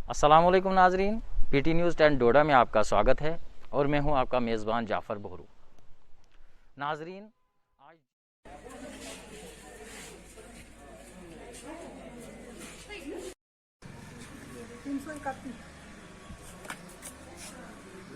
अस्सलाम वालेकुम नाजरीन, पीटी न्यूज़ 10 डोडा में आपका स्वागत है और मैं हूं आपका मेज़बान जाफ़र बोहरू। नाजरीन आज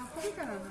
आपको भी कराना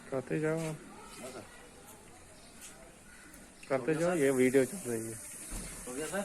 करते जाओ, ये वीडियो चल रही है। हो गया सर।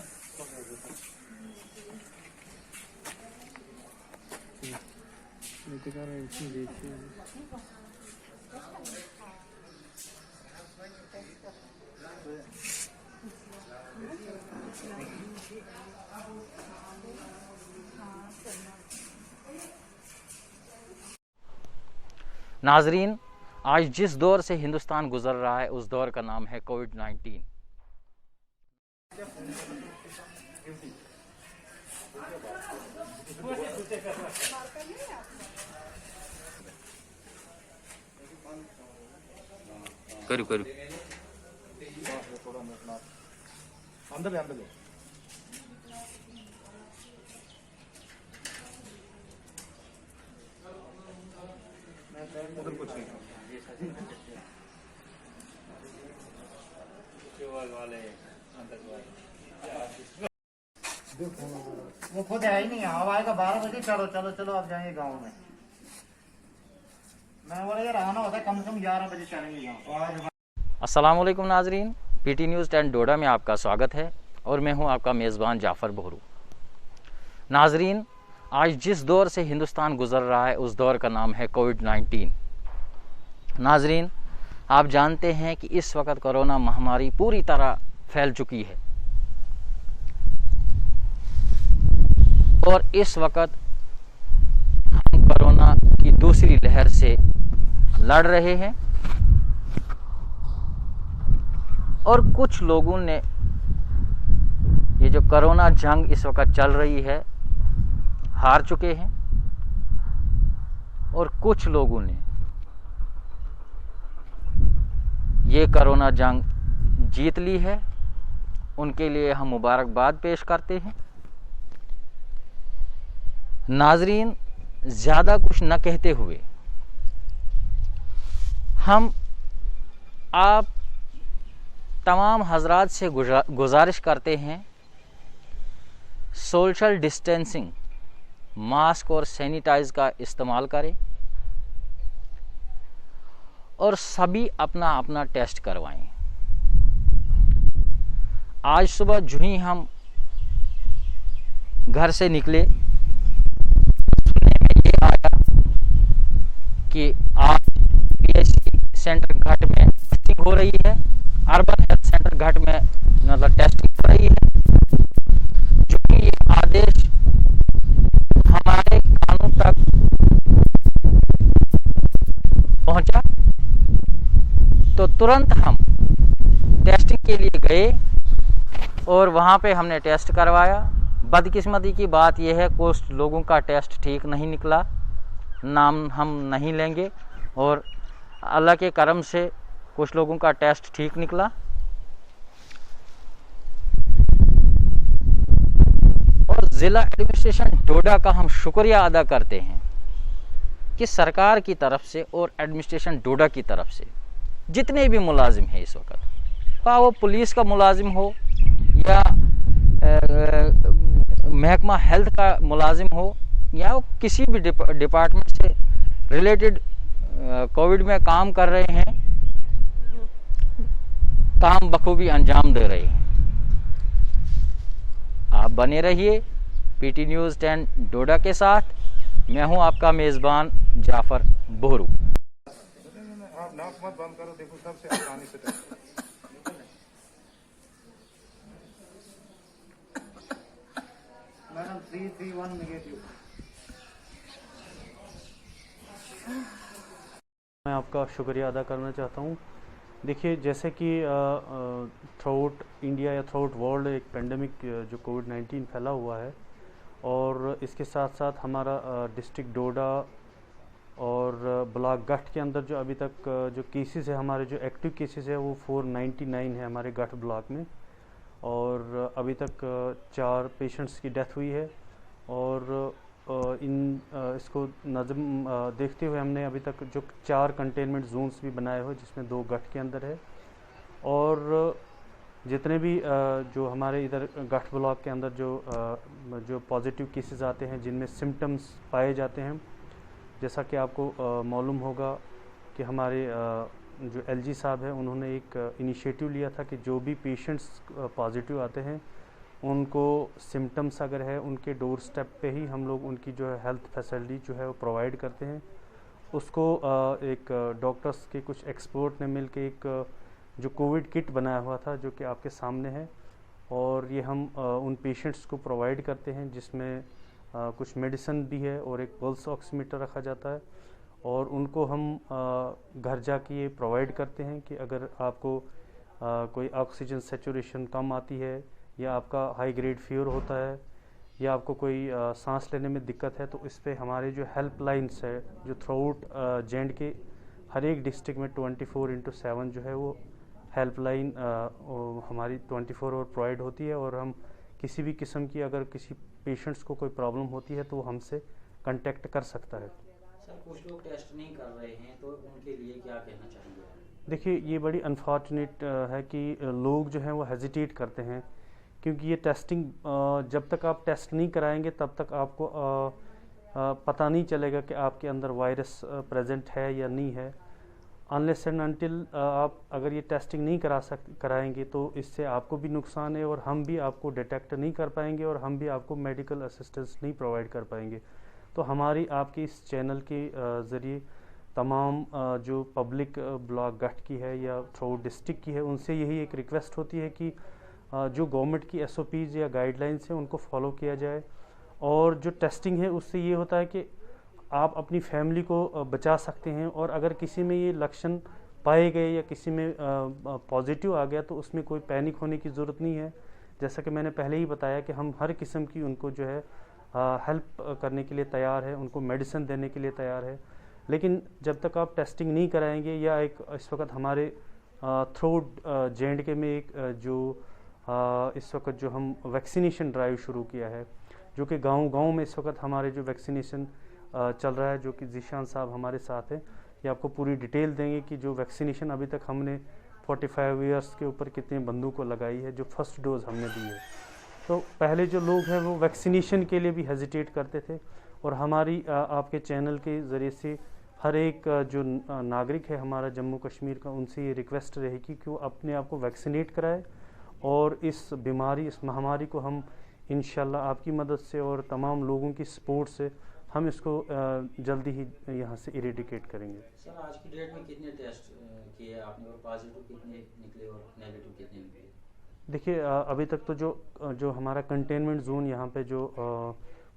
नाजरीन आज जिस दौर से हिंदुस्तान गुजर रहा है उस दौर का नाम है कोविड-19। करू करू अंदर ले अंदर ले उधर कुछ नहीं वो खुद है ही नहीं, अब आएगा 12 बजे। चलो चलो चलो, अब जाएंगे गांव में। मैं बोला यार आना होता है कम से कम 11 बजे चलेंगे गाँव। अस्सलाम वालेकुम नाजरीन, पीटी न्यूज़ 10 डोडा में आपका स्वागत है और मैं हूं आपका मेज़बान जाफ़र बोहरू। नाजरीन आज जिस दौर से हिंदुस्तान गुजर रहा है उस दौर का नाम है कोविड-19। नाजरीन आप जानते हैं कि इस वक्त कोरोना महामारी पूरी तरह फैल चुकी है और इस वक्त हम कोरोना की दूसरी लहर से लड़ रहे हैं और कुछ लोगों ने ये जो कोरोना जंग इस वक्त चल रही है हार चुके हैं और कुछ लोगों ने ये कोरोना जंग जीत ली है। उनके लिए हम मुबारकबाद पेश करते हैं। नाजरीन ज़्यादा कुछ न कहते हुए हम आप तमाम हजरात से गुजारिश करते हैं सोशल डिस्टेंसिंग, मास्क और सैनिटाइज का इस्तेमाल करें और सभी अपना अपना टेस्ट करवाएं। आज सुबह जो ही हम घर से निकले सुनने में ये आया कि आज पीएचसी सेंटर घाट में टेस्टिंग हो रही है, अर्बन हेल्थ सेंटर घाट में मतलब टेस्टिंग हो रही है। जो कि ये आदेश हमारे कानों तक पहुंचा तो तुरंत हम टेस्टिंग के लिए गए और वहां पे हमने टेस्ट करवाया। बदकिस्मती की बात यह है कुछ लोगों का टेस्ट ठीक नहीं निकला, नाम हम नहीं लेंगे, और अल्लाह के करम से कुछ लोगों का टेस्ट ठीक निकला। और ज़िला एडमिनिस्ट्रेशन डोडा का हम शुक्रिया अदा करते हैं कि सरकार की तरफ से और एडमिनिस्ट्रेशन डोडा की तरफ से जितने भी मुलाजिम हैं इस वक्त, चाहे वो पुलिस का मुलाजिम हो या महकमा हेल्थ का मुलाजिम हो या वो किसी भी डिपार्टमेंट से रिलेटेड कोविड में काम कर रहे हैं, काम बखूबी अंजाम दे रहे हैं। आप बने रहिए पीटी न्यूज़ 10 डोडा के साथ। मैं हूं आपका मेज़बान जाफ़र बोहरू। आप नाक मत बंद करो, देखो सबसे आसानी से टेस्ट मैडम 331 नेगेटिव। आपका शुक्रिया अदा करना चाहता हूँ। देखिए, जैसे कि थ्रूआउट इंडिया या थ्रूआउट वर्ल्ड एक पेंडेमिक जो कोविड-19 फैला हुआ है, और इसके साथ साथ हमारा डिस्ट्रिक्ट डोडा और ब्लॉक गठ के अंदर जो अभी तक जो केसेस है, हमारे जो एक्टिव केसेस है वो 499 है हमारे गठ ब्लॉक में, और अभी तक 4 पेशेंट्स की डेथ हुई है। और इसको नज़म देखते हुए हमने अभी तक जो 4 कंटेनमेंट जोन्स भी बनाए हुए, जिसमें 2 गठ के अंदर है, और जितने भी जो हमारे इधर गठ ब्लॉक के अंदर जो पॉजिटिव केसेस आते हैं जिनमें सिम्टम्स पाए जाते हैं, जैसा कि आपको मालूम होगा कि हमारे जो एलजी साहब हैं, उन्होंने एक इनिशिएटिव लिया था कि जो भी पेशेंट्स पॉजिटिव आते हैं उनको सिम्टम्स अगर है, उनके डोर स्टेप पे ही हम लोग उनकी जो है हेल्थ फैसिलिटी जो है वो प्रोवाइड करते हैं। उसको एक डॉक्टर्स के कुछ एक्सपर्ट ने मिल के एक जो कोविड किट बनाया हुआ था, जो कि आपके सामने है, और ये हम उन पेशेंट्स को प्रोवाइड करते हैं, जिसमें कुछ मेडिसिन भी है और एक पल्स ऑक्सीमीटर रखा जाता है, और उनको हम घर जाके ये प्रोवाइड करते हैं कि अगर आपको कोई ऑक्सीजन सैचुरेशन कम आती है, या आपका हाई ग्रेड फीवर होता है, या आपको कोई सांस लेने में दिक्कत है, तो इस पे हमारे जो हेल्पलाइंस है जो थ्रूआउट जेएंड के हर एक डिस्ट्रिक्ट में 24/7 जो है वो हेल्पलाइन हमारी 24 आवर प्रोवाइड होती है, और हम किसी भी किस्म की अगर किसी पेशेंट्स को कोई प्रॉब्लम होती है तो वो हमसे कांटेक्ट कर सकता है। सर, कुछ लोग टेस्ट नहीं कर रहे हैं, तो उनके लिए क्या कहना चाहेंगे? देखिए, ये बड़ी अनफॉर्चुनेट है कि लोग जो हैं वो हेजिटेट करते हैं, क्योंकि ये टेस्टिंग जब तक आप टेस्ट नहीं कराएंगे तब तक आपको पता नहीं चलेगा कि आपके अंदर वायरस प्रेजेंट है या नहीं है। अनलेस एंड अनटिल आप अगर ये टेस्टिंग नहीं कराएंगे तो इससे आपको भी नुकसान है, और हम भी आपको डिटेक्ट नहीं कर पाएंगे, और हम भी आपको मेडिकल असिस्टेंस नहीं प्रोवाइड कर पाएंगे। तो हमारी आपके इस चैनल के ज़रिए तमाम जो पब्लिक ब्लॉक गठ की है या थ्रू डिस्ट्रिक्ट की है, उनसे यही एक रिक्वेस्ट होती है कि जो गवर्नमेंट की एसओपीज़ या गाइडलाइंस हैं उनको फॉलो किया जाए, और जो टेस्टिंग है उससे ये होता है कि आप अपनी फैमिली को बचा सकते हैं, और अगर किसी में ये लक्षण पाए गए या किसी में पॉजिटिव आ गया तो उसमें कोई पैनिक होने की ज़रूरत नहीं है। जैसा कि मैंने पहले ही बताया कि हम हर किस्म की उनको जो है हेल्प करने के लिए तैयार है, उनको मेडिसिन देने के लिए तैयार है। लेकिन जब तक आप टेस्टिंग नहीं कराएंगे, या एक इस वक्त हमारे थ्रू जेएंडके में एक जो इस वक्त जो हम वैक्सीनेशन ड्राइव शुरू किया है, जो कि गांव-गांव में इस वक्त हमारे जो वैक्सीनेशन चल रहा है, जो कि जीशान साहब हमारे साथ हैं, ये आपको पूरी डिटेल देंगे कि जो वैक्सीनेशन अभी तक हमने 45 ईयर्स के ऊपर कितने बंदों को लगाई है, जो फर्स्ट डोज हमने दी है। तो पहले जो लोग हैं वो वैक्सीनेशन के लिए भी हेजिटेट करते थे, और हमारी आपके चैनल के ज़रिए से हर एक जो नागरिक है हमारा जम्मू कश्मीर का, उनसे ये रिक्वेस्ट रहेगी कि वो अपने आप को वैक्सीनेट कराए, और इस बीमारी, इस महामारी को हम इंशाल्लाह आपकी मदद से और तमाम लोगों की सपोर्ट से हम इसको जल्दी ही यहाँ से इरेडिकेट करेंगे। सर, आज की डेट में कितने टेस्ट किए आपने, और पॉजिटिव कितने निकले और नेगेटिव कितने निकले? देखिए, अभी तक तो जो हमारा कंटेनमेंट जोन यहाँ पे जो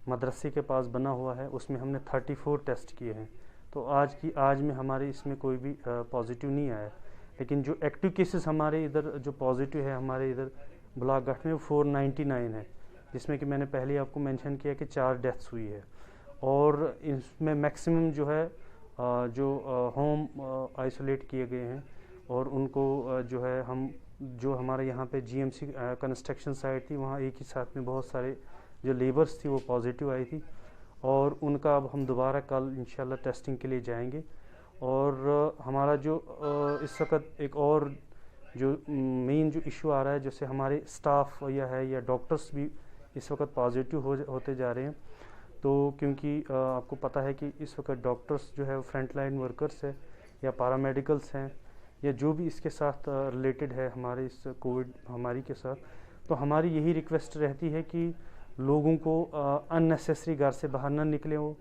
मदरसे के पास बना हुआ है, उसमें हमने 34 टेस्ट किए हैं। तो आज में हमारे इसमें कोई भी पॉजिटिव नहीं आया। लेकिन जो एक्टिव केसेस हमारे इधर जो पॉजिटिव है हमारे इधर ब्लॉक गठ में 499 है, जिसमें कि मैंने पहले आपको मेंशन किया कि 4 डेथ्स हुई है, और इसमें मैक्सिमम जो है जो होम आइसोलेट किए गए हैं, और उनको जो है हम जो हमारे यहाँ पे जीएमसी कंस्ट्रक्शन साइट थी, वहाँ एक ही साथ में बहुत सारे जो लेबर्स थी वो पॉजिटिव आई थी, और उनका अब हम दोबारा कल इंशाल्लाह टेस्टिंग के लिए जाएंगे। और हमारा जो इस वक्त एक और जो मेन जो इशू आ रहा है, जैसे हमारे स्टाफ या डॉक्टर्स भी इस वक्त पॉजिटिव होते जा रहे हैं। तो क्योंकि आपको पता है कि इस वक्त डॉक्टर्स जो है फ्रंट लाइन वर्कर्स है, या पैरामेडिकल्स हैं, या जो भी इसके साथ रिलेटेड है हमारे इस कोविड महामारी के साथ, तो हमारी यही रिक्वेस्ट रहती है कि लोगों को अननेसेसरी घर से बाहर ना निकले हो,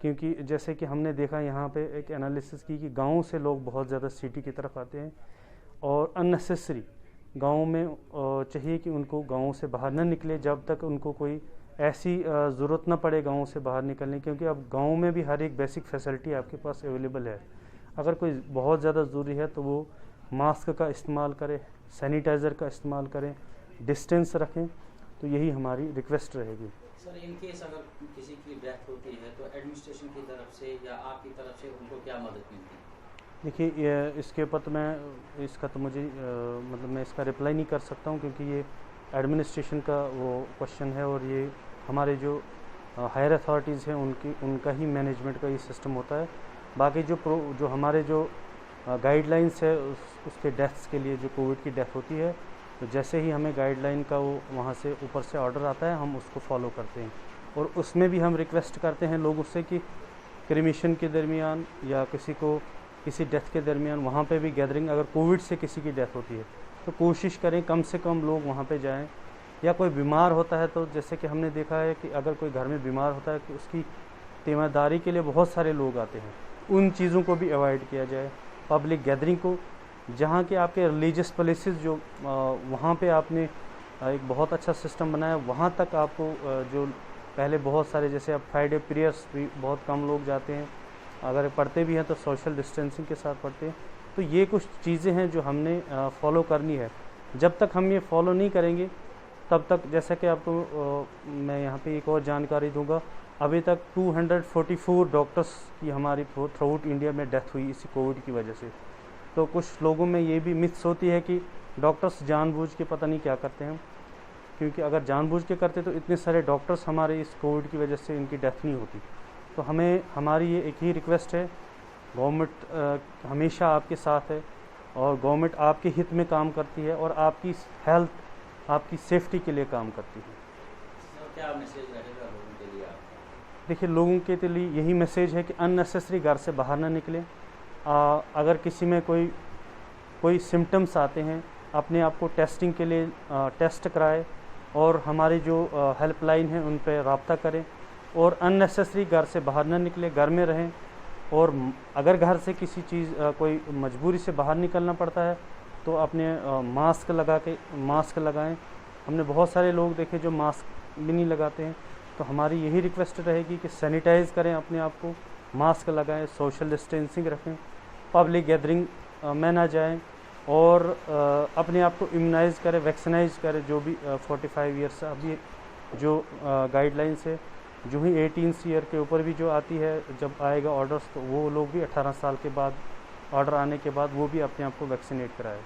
क्योंकि जैसे कि हमने देखा यहाँ पे एक एनालिसिस की कि गाँव से लोग बहुत ज़्यादा सिटी की तरफ आते हैं, और अननेसेसरी गाँव में चाहिए कि उनको गाँव से बाहर ना निकले जब तक उनको कोई ऐसी ज़रूरत ना पड़े गाँव से बाहर निकलने, क्योंकि अब गाँव में भी हर एक बेसिक फैसिलिटी आपके पास अवेलेबल है। अगर कोई बहुत ज़्यादा ज़रूरी है तो वो मास्क का इस्तेमाल करें, सैनिटाइज़र का इस्तेमाल करें, डिस्टेंस रखें। तो यही हमारी रिक्वेस्ट रहेगी। सर, इन केस अगर किसी की डेथ होती है तो एडमिनिस्ट्रेशन की तरफ से या आपकी तरफ से उनको क्या मदद मिलती है? देखिए, इसके ऊपर तो इसका तो मुझे मतलब मैं इसका रिप्लाई नहीं कर सकता हूँ, क्योंकि ये एडमिनिस्ट्रेशन का वो क्वेश्चन है और ये हमारे जो हायर अथॉरिटीज़ हैं उनका ही मैनेजमेंट का ये सिस्टम होता है। बाकी जो हमारे जो गाइडलाइंस है उसके डेथ्स के लिए, जो कोविड की डेथ होती है, तो जैसे ही हमें गाइडलाइन का वो वहाँ से ऊपर से ऑर्डर आता है हम उसको फॉलो करते हैं। और उसमें भी हम रिक्वेस्ट करते हैं लोगों से कि क्रिमेशन के दरमियान या किसी डेथ के दरमियान वहाँ पे भी गैदरिंग, अगर कोविड से किसी की डेथ होती है तो कोशिश करें कम से कम लोग वहाँ पे जाएं। या कोई बीमार होता है तो जैसे कि हमने देखा है कि अगर कोई घर में बीमार होता है तो उसकी तीमारदारी के लिए बहुत सारे लोग आते हैं, उन चीज़ों को भी अवॉइड किया जाए। पब्लिक गैदरिंग को, जहाँ के आपके रिलीजियस प्लेसेस जो वहाँ पे आपने एक बहुत अच्छा सिस्टम बनाया, वहाँ तक आपको जो पहले बहुत सारे, जैसे अब फ्राइडे प्रेयर्स भी बहुत कम लोग जाते हैं, अगर पढ़ते भी हैं तो सोशल डिस्टेंसिंग के साथ पढ़ते हैं। तो ये कुछ चीज़ें हैं जो हमने फॉलो करनी है। जब तक हम ये फॉलो नहीं करेंगे तब तक, जैसा कि आपको मैं यहाँ पे एक और जानकारी दूंगा, अभी तक 244 डॉक्टर्स की हमारी थ्रू आउट इंडिया में डेथ हुई इसी कोविड की वजह से। तो कुछ लोगों में ये भी मिथ्स होती है कि डॉक्टर्स जानबूझ के पता नहीं क्या करते हैं, क्योंकि अगर जानबूझ के करते तो इतने सारे डॉक्टर्स हमारे इस कोविड की वजह से इनकी डेथ नहीं होती। तो हमारी ये एक ही रिक्वेस्ट है, गवर्नमेंट हमेशा आपके साथ है और गवर्नमेंट आपके हित में काम करती है और आपकी हेल्थ, आपकी सेफ्टी के लिए काम करती है। क्या मैसेज रहेगा लोगों के लिए आपका? देखिए, लोगों के लिए यही मैसेज है कि अननेसेसरी घर से बाहर ना निकलें। अगर किसी में कोई सिम्टम्स आते हैं, अपने आप को टेस्टिंग के लिए टेस्ट कराएं और हमारी जो हेल्पलाइन है उन पर रब्ता करें। और अननेसेसरी घर से बाहर ना निकलें, घर में रहें। और अगर घर से किसी चीज़ कोई मजबूरी से बाहर निकलना पड़ता है तो अपने मास्क लगाएं। हमने बहुत सारे लोग देखे जो मास्क भी नहीं लगाते हैं। तो हमारी यही रिक्वेस्ट रहेगी कि सैनिटाइज़ करें अपने आप को, मास्क लगाएं, सोशल डिस्टेंसिंग रखें, पब्लिक गैदरिंग में ना जाएं और अपने आप को इम्यूनाइज़ करें, वैक्सीनाइज करें। जो भी 45 ईयर्स अभी जो गाइडलाइंस है, जो ही 18 ईयर के ऊपर भी जो आती है, जब आएगा ऑर्डर्स, तो वो लोग भी 18 साल के बाद, ऑर्डर आने के बाद, वो भी अपने आप को वैक्सीनेट कराएं।